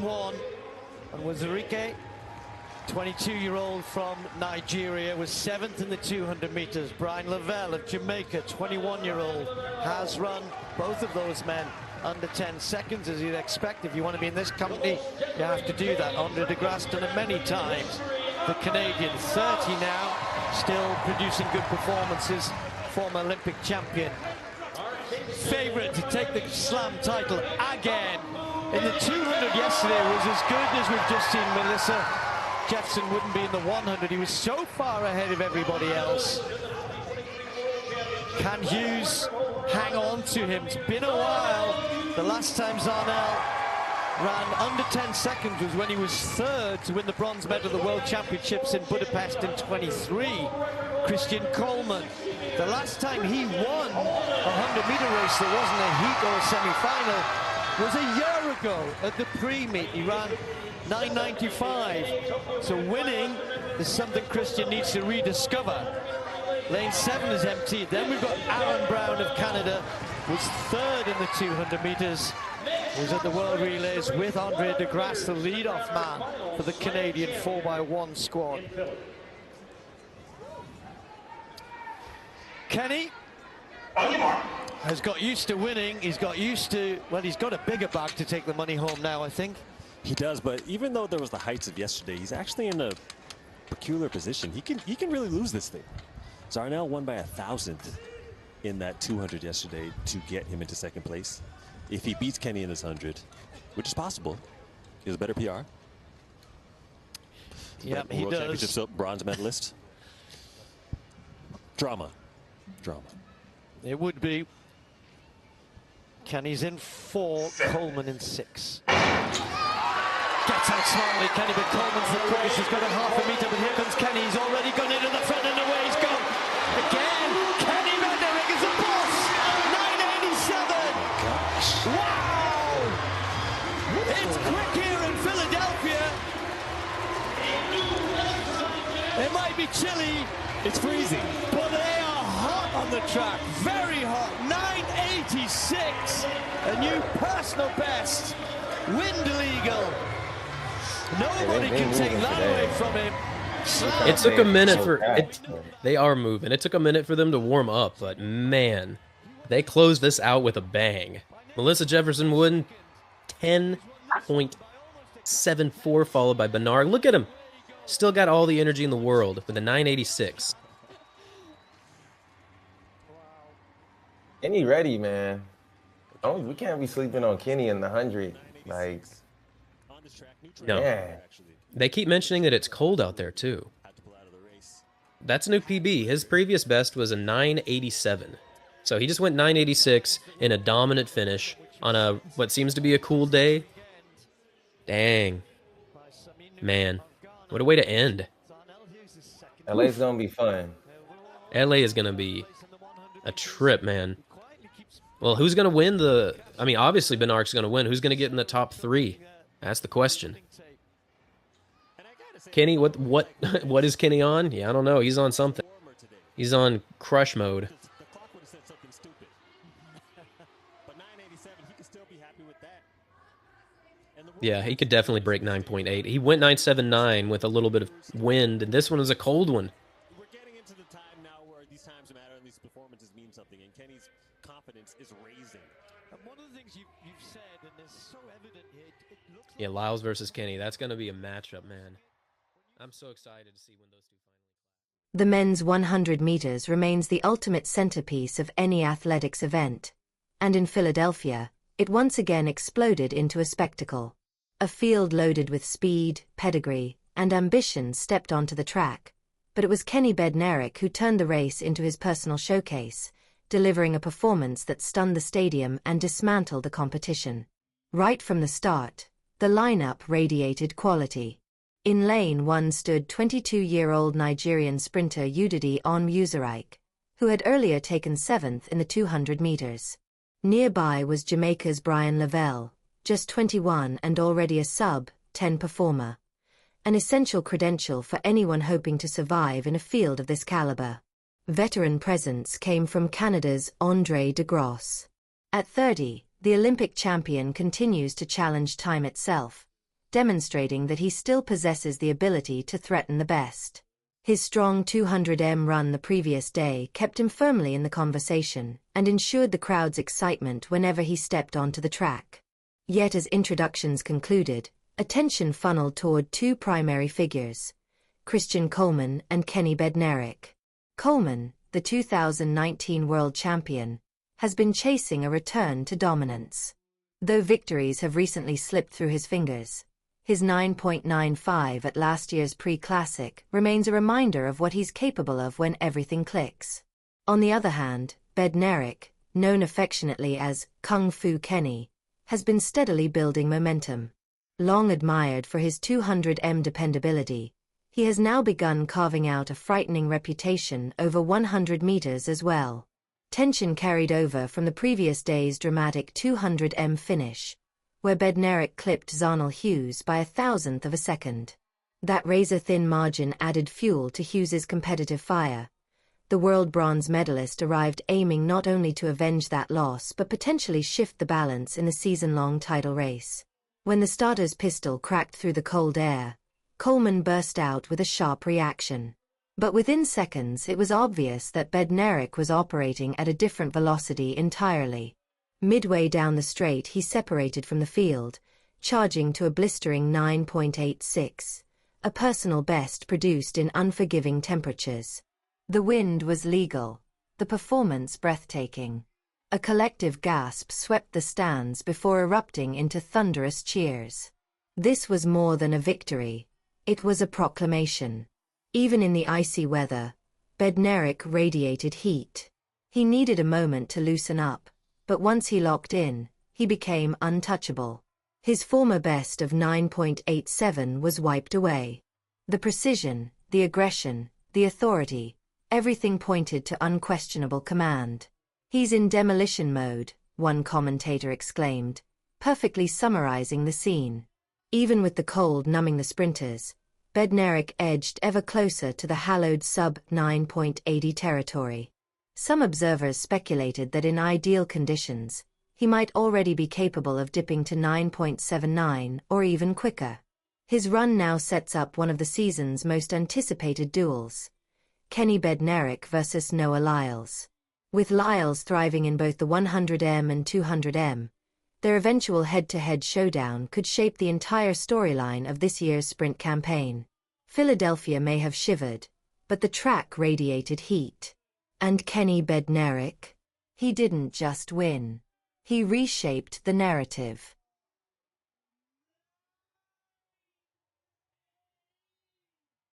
1. Onwuzurike, 22-year-old from Nigeria, was 7th in the 200 meters. Lavell of Jamaica, 21-year-old, has run both of those men under 10 seconds, as you'd expect. If you want to be in this company, you have to do that. Andre de Grasse done it many times. The Canadian, 30 now, still producing good performances, former Olympic champion. Favorite to take the slam title again. In the 200 yesterday was as good as we've just seen. Melissa Jefferson wouldn't be in the 100. He was so far ahead of everybody else. Can Hughes hang on to him? It's been a while. The last time Zarnell ran under 10 seconds was when he was 3rd to win the bronze medal at the World Championships in Budapest in 23. Christian Coleman. The last time he won a 100-meter race that wasn't a heat or a semi-final was a year ago at the pre-meet. He ran 9:95. So winning is something Christian needs to rediscover. Lane 7 is emptied. Then we've got Aaron Brown of Canada, was 3rd in the 200 meters. Was at the World Relays with Andre de Grasse, the lead-off man for the Canadian 4x1 squad. Kenny has got used to winning. He's got used to, well, he's got a bigger bag to take the money home now, I think. He does, but even though there was the heights of yesterday, he's actually in a peculiar position. He can really lose this thing. Zarnell won by 1,000 in that 200 yesterday to get him into 2nd place. If he beats Kenny in his 100, which is possible, he has a better PR. Yep, he World does. Championship bronze medalist. Drama. It would be. Kenny's in 4, Coleman in 6. Gets out smartly, Kenny, but Coleman's the quickest. He's got a half a meter, but here comes Kenny. He's already gone into the front and away he's gone. Again, Kenny Bednarek is a boss. 987. Gosh. Wow! It's quick here in Philadelphia. It might be chilly. It's freezing. But they are hot on the track. Very hot. 986. A new personal best. Wind legal. Nobody can take that away from him. It took a minute for it. They are moving. It took a minute for them to warm up, but man, they closed this out with a bang. Melissa Jefferson Wood, 10.74, followed by Bednarek. Look at him. Still got all the energy in the world with a 986. Kenny ready, man. We can't be sleeping on Kenny in the 100. Like, no. Man. They keep mentioning that it's cold out there too. That's a new PB. His previous best was a 987. So he just went 986 in a dominant finish on a what seems to be a cool day. Dang. Man. What a way to end. LA's gonna be fun. LA is gonna be a trip, man. Well, who's gonna win the? I mean, obviously Bednarek's gonna win. Who's gonna get in the top 3? That's the question. Kenny, what is Kenny on? Yeah, I don't know. He's on something. He's on crush mode. Yeah, he could definitely break 9.8. He went 9.79 with a little bit of wind, and this one was a cold one. We're getting into the time now where these times matter and these performances mean something, and Kenny's confidence is raising. And one of the things you've said, and it's so evident here, it looks like... Yeah, Lyles versus Kenny. That's going to be a matchup, man. I'm so excited to see when those two finally... The men's 100 meters remains the ultimate centerpiece of any athletics event. And in Philadelphia, it once again exploded into a spectacle. A field loaded with speed, pedigree, and ambition stepped onto the track. But it was Kenny Bednarek who turned the race into his personal showcase, delivering a performance that stunned the stadium and dismantled the competition. Right from the start, the lineup radiated quality. In lane 1 stood 22-year-old Nigerian sprinter Udodi Onwuzurike, who had earlier taken 7th in the 200 meters. Nearby was Jamaica's Lavell, just 21 and already a sub-10 performer. An essential credential for anyone hoping to survive in a field of this caliber. Veteran presence came from Canada's Andre de Grasse. At 30, the Olympic champion continues to challenge time itself, demonstrating that he still possesses the ability to threaten the best. His strong 200m run the previous day kept him firmly in the conversation and ensured the crowd's excitement whenever he stepped onto the track. Yet as introductions concluded, attention funneled toward two primary figures, Christian Coleman and Kenny Bednarek. Coleman, the 2019 world champion, has been chasing a return to dominance. Though victories have recently slipped through his fingers, his 9.95 at last year's pre-classic remains a reminder of what he's capable of when everything clicks. On the other hand, Bednarek, known affectionately as Kung Fu Kenny, has been steadily building momentum. Long admired for his 200m dependability, he has now begun carving out a frightening reputation over 100 meters as well. Tension carried over from the previous day's dramatic 200m finish, where Bednarek clipped Zarnell Hughes by 1,000th of a second. That razor-thin margin added fuel to Hughes's competitive fire. The world bronze medalist arrived aiming not only to avenge that loss but potentially shift the balance in the season-long title race. When the starter's pistol cracked through the cold air, Coleman burst out with a sharp reaction. But within seconds it was obvious that Bednarek was operating at a different velocity entirely. Midway down the straight he separated from the field, charging to a blistering 9.86, a personal best produced in unforgiving temperatures. The wind was legal, the performance breathtaking. A collective gasp swept the stands before erupting into thunderous cheers. This was more than a victory, it was a proclamation. Even in the icy weather, Bednarek radiated heat. He needed a moment to loosen up, but once he locked in, he became untouchable. His former best of 9.87 was wiped away. The precision, the aggression, the authority, everything pointed to unquestionable command. "He's in demolition mode," one commentator exclaimed, perfectly summarizing the scene. Even with the cold numbing the sprinters, Bednarek edged ever closer to the hallowed sub-9.80 territory. Some observers speculated that in ideal conditions, he might already be capable of dipping to 9.79 or even quicker. His run now sets up one of the season's most anticipated duels, Kenny Bednarek versus Noah Lyles. With Lyles thriving in both the 100m and 200m, their eventual head-to-head showdown could shape the entire storyline of this year's sprint campaign. Philadelphia may have shivered, but the track radiated heat. And Kenny Bednarek? He didn't just win. He reshaped the narrative.